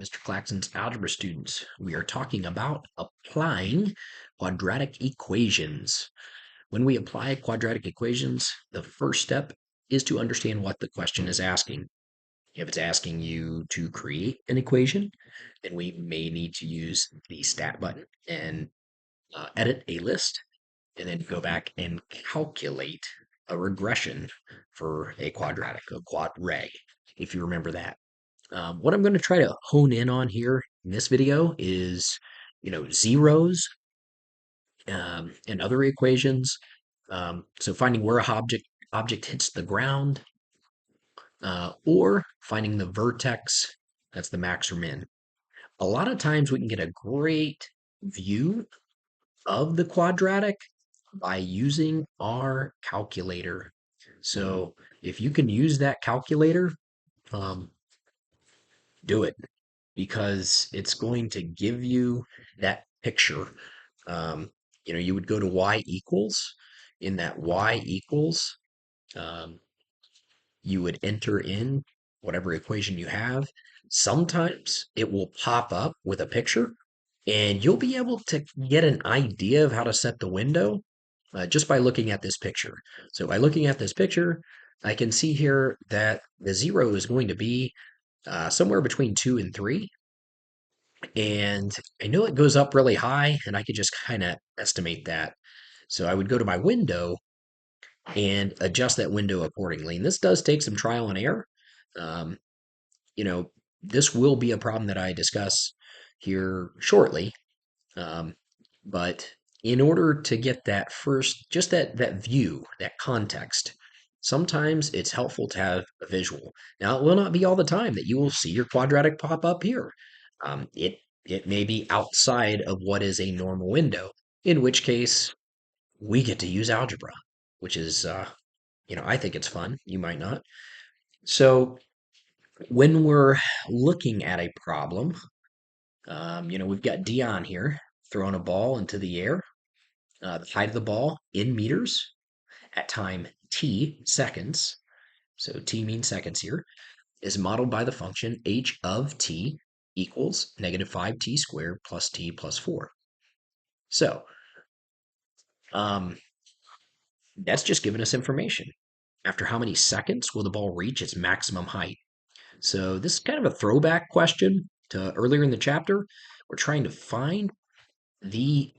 Mr. Claxon's algebra students, we are talking about applying quadratic equations. When we apply quadratic equations, the first step is to understand what the question is asking. If it's asking you to create an equation, then we may need to use the stat button and edit a list, and then go back and calculate a regression for a quadratic, a quad ray, if you remember that. What I'm going to try to hone in on here in this video is, zeros and other equations. So finding where a object hits the ground, or finding the vertex, that's the max or min. A lot of times we can get a great view of the quadratic by using our calculator. So if you can use that calculator, um, do it, because it's going to give you that picture. Um, you would go to y equals. In that y equals, um, you would enter in whatever equation you have. Sometimes it will pop up with a picture, and you'll be able to get an idea of how to set the window just by looking at this picture. So by looking at this picture, I can see here that the zero is going to be somewhere between 2 and 3. And I know it goes up really high, and I could just kind of estimate that. So I would go to my window and adjust that window accordingly. And this does take some trial and error. Um, you know, this will be a problem that I discuss here shortly. Um, but in order to get that first, just that view, that context, sometimes it's helpful to have a visual. Now, it will not be all the time that you will see your quadratic pop up here. It may be outside of what is a normal window, in which case we get to use algebra, which is, I think it's fun. You might not. So when we're looking at a problem, we've got Dion here throwing a ball into the air. The height of the ball in meters at time t seconds, so t means seconds here, is modeled by the function h of t equals negative 5t squared plus t plus 4. So um, that's just giving us information. After how many seconds will the ball reach its maximum height? So this is kind of a throwback question to earlier in the chapter. We're trying to find the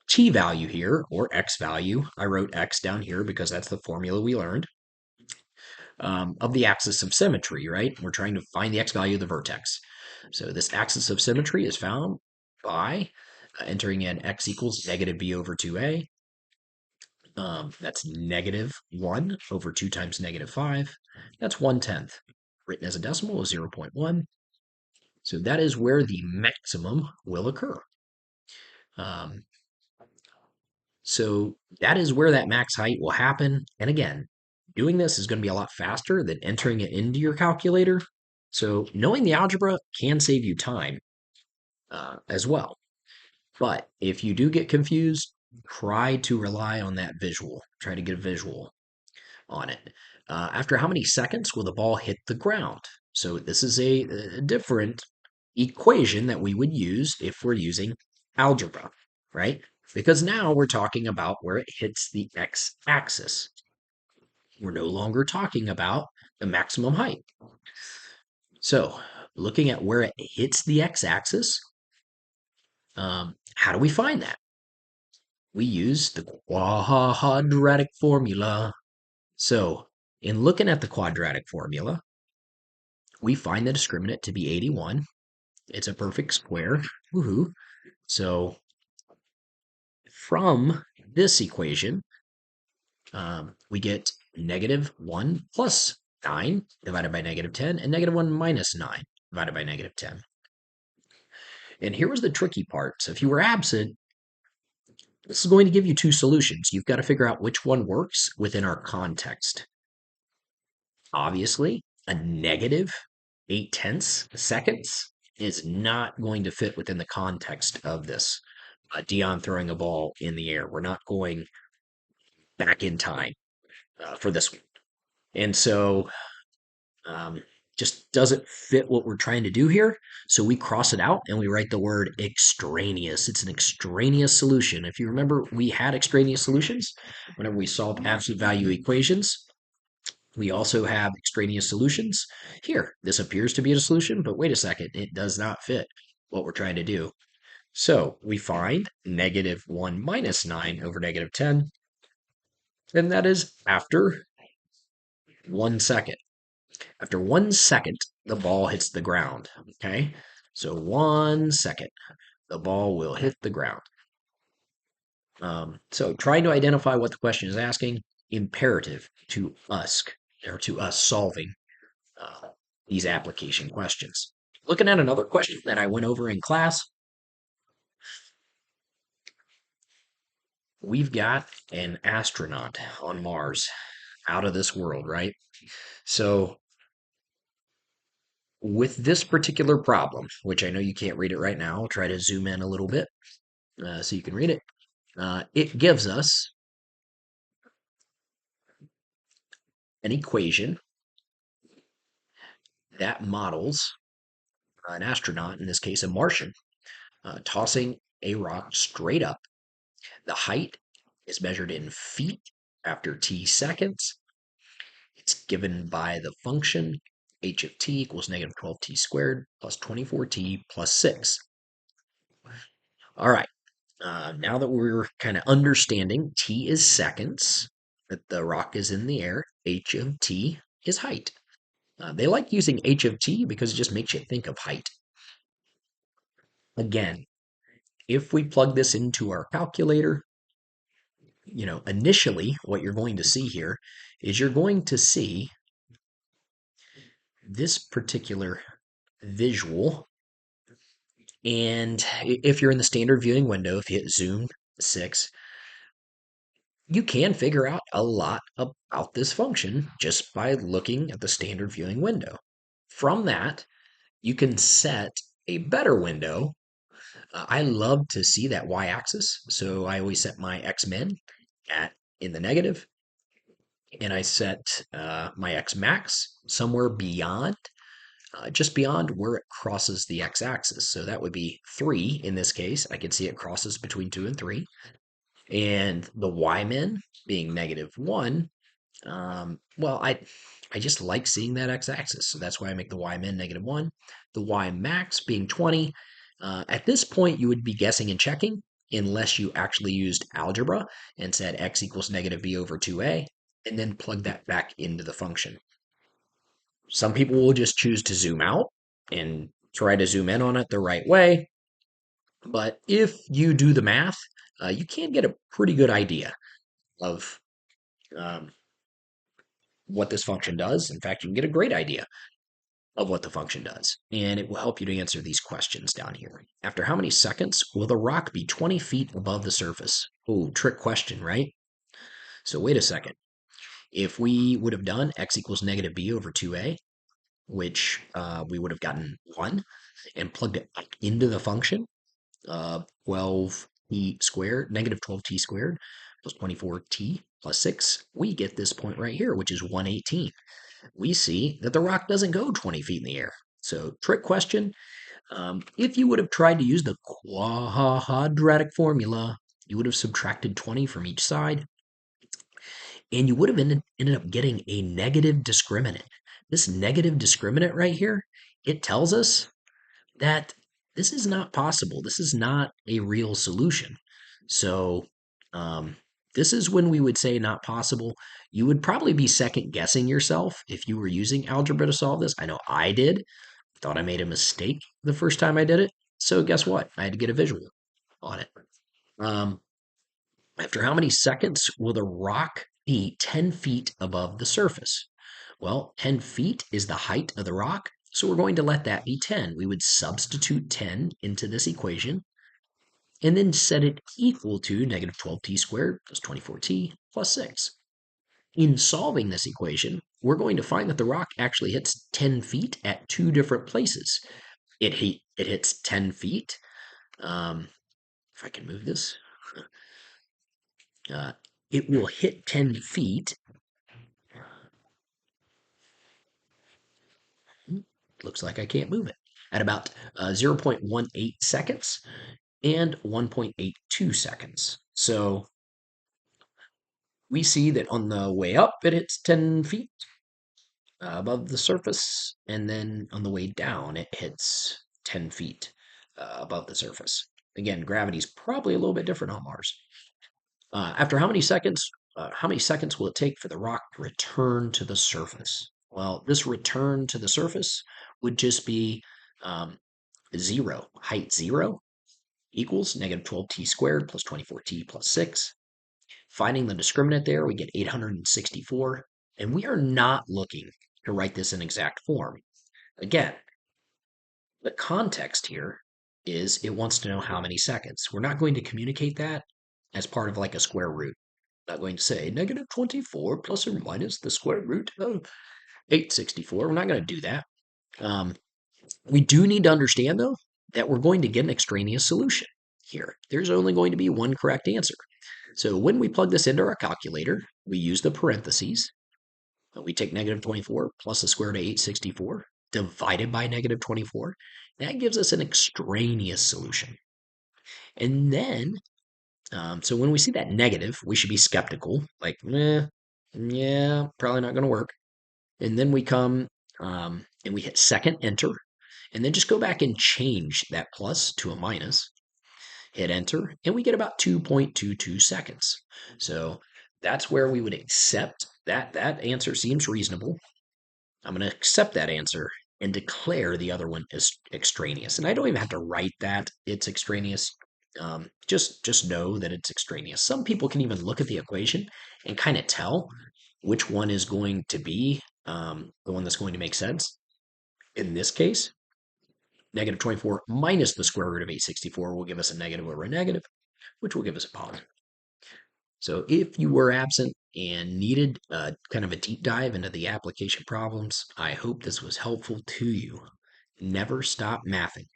t value here, or x value. I wrote x down here because that's the formula we learned, of the axis of symmetry, right? We're trying to find the x value of the vertex. So this axis of symmetry is found by entering in x equals negative b over 2a. That's negative 1 over 2 times negative 5. That's 1/10. Written as a decimal is 0.1. So that is where the maximum will occur. Um, so that is where that max height will happen. And again, doing this is going to be a lot faster than entering it into your calculator. So knowing the algebra can save you time as well. But if you do get confused, try to rely on that visual. Try to get a visual on it. After how many seconds will the ball hit the ground? So this is a different equation that we would use if we're using algebra, right? Because now we're talking about where it hits the x-axis. We're no longer talking about the maximum height. So looking at where it hits the x-axis, how do we find that? We use the quadratic formula. So in looking at the quadratic formula, we find the discriminant to be 81. It's a perfect square. Woohoo. So from this equation, we get negative 1 plus 9 divided by negative 10, and negative 1 minus 9 divided by negative 10. And here was the tricky part. So if you were absent, this is going to give you two solutions. You've got to figure out which one works within our context. Obviously, a negative 8/10 seconds is not going to fit within the context of this. Dion throwing a ball in the air. We're not going back in time for this one. And so just doesn't fit what we're trying to do here. So we cross it out and we write the word extraneous. It's an extraneous solution. If you remember, we had extraneous solutions whenever we solve absolute value equations. We also have extraneous solutions. Here, this appears to be a solution, but wait a second, it does not fit what we're trying to do. So we find negative 1 minus 9 over negative 10, and that is after 1 second. After 1 second, the ball hits the ground. Okay, so 1 second, the ball will hit the ground. So trying to identify what the question is asking, imperative to us, or to us solving uh, these application questions. Looking at another question that I went over in class, we've got an astronaut on Mars, out of this world, right? So with this particular problem, which I know you can't read it right now, I'll try to zoom in a little bit so you can read it. It gives us an equation that models an astronaut, in this case a Martian, tossing a rock straight up. The height is measured in feet after t seconds. It's given by the function h of t equals negative 12t squared plus 24t plus 6. All right, now that we're kind of understanding t is seconds, that the rock is in the air, h of t is height. They like using h of t because it just makes you think of height. Again, if we plug this into our calculator, initially what you're going to see here is you're going to see this particular visual. And if you're in the standard viewing window, if you hit zoom 6, you can figure out a lot about this function just by looking at the standard viewing window. From that, you can set a better window. I love to see that y-axis, so I always set my x-min in the negative, and I set my x-max somewhere beyond, just beyond where it crosses the x-axis. So that would be 3 in this case. I can see it crosses between 2 and 3. And the y-min being negative 1, well, I just like seeing that x-axis, so that's why I make the y-min negative 1. The y-max being 20. At this point, you would be guessing and checking unless you actually used algebra and said x equals negative b over 2a, and then plug that back into the function. Some people will just choose to zoom out and try to zoom in on it the right way. But if you do the math, you can get a pretty good idea of um, what this function does. In fact, you can get a great idea of what the function does, and it will help you to answer these questions down here. After how many seconds will the rock be 20 feet above the surface? Oh, trick question, right? So wait a second. If we would have done x equals negative b over 2a, which we would have gotten 1, and plugged it back into the function, 12t squared, negative 12t squared plus 24t plus 6, we get this point right here, which is 118. We see that the rock doesn't go 20 feet in the air. So, trick question. If you would have tried to use the quadratic formula, you would have subtracted 20 from each side, and you would have ended up getting a negative discriminant. This negative discriminant right here, it tells us that this is not possible. This is not a real solution. So, um, this is when we would say not possible. You would probably be second guessing yourself if you were using algebra to solve this. I know I did. Thought I made a mistake the first time I did it. So, guess what? I had to get a visual on it. Um, After how many seconds will the rock be 10 feet above the surface? Well, 10 feet is the height of the rock, so we're going to let that be 10. We would substitute 10 into this equation and then set it equal to negative 12t squared plus 24t plus 6. In solving this equation, we're going to find that the rock actually hits 10 feet at two different places. It hits 10 feet. If I can move this, uh, it will hit 10 feet looks like I can't move it, at about 0.18 seconds and 1.82 seconds. So we see that on the way up, it hits 10 feet above the surface, and then on the way down, it hits 10 feet above the surface. Again, gravity's probably a little bit different on Mars. After how many seconds? How many seconds will it take for the rock to return to the surface? Well, this return to the surface would just be um, zero. Height zero equals negative 12t squared plus 24t plus 6. Finding the discriminant there, we get 864. And we are not looking to write this in exact form. Again, the context here is it wants to know how many seconds. We're not going to communicate that as part of like a square root. Not going to say negative 24 plus or minus the square root of 864. We're not going to do that. Um, we do need to understand, though, that we're going to get an extraneous solution here. There's only going to be one correct answer. So when we plug this into our calculator, we use the parentheses. We take negative 24 plus the square root of 864 divided by negative 24. That gives us an extraneous solution. And then, so when we see that negative, we should be skeptical, like, yeah, probably not going to work. And then we come and we hit second enter, and then just go back and change that plus to a minus, hit enter, and we get about 2.22 seconds. So that's where we would accept that answer seems reasonable. I'm going to accept that answer and declare the other one as extraneous. And I don't even have to write that it's extraneous. Just know that it's extraneous. Some people can even look at the equation and kind of tell which one is going to be the one that's going to make sense. In this case, negative 24 minus the square root of 864 will give us a negative over a negative, which will give us a positive. So if you were absent and needed kind of a deep dive into the application problems, I hope this was helpful to you. Never stop mathing.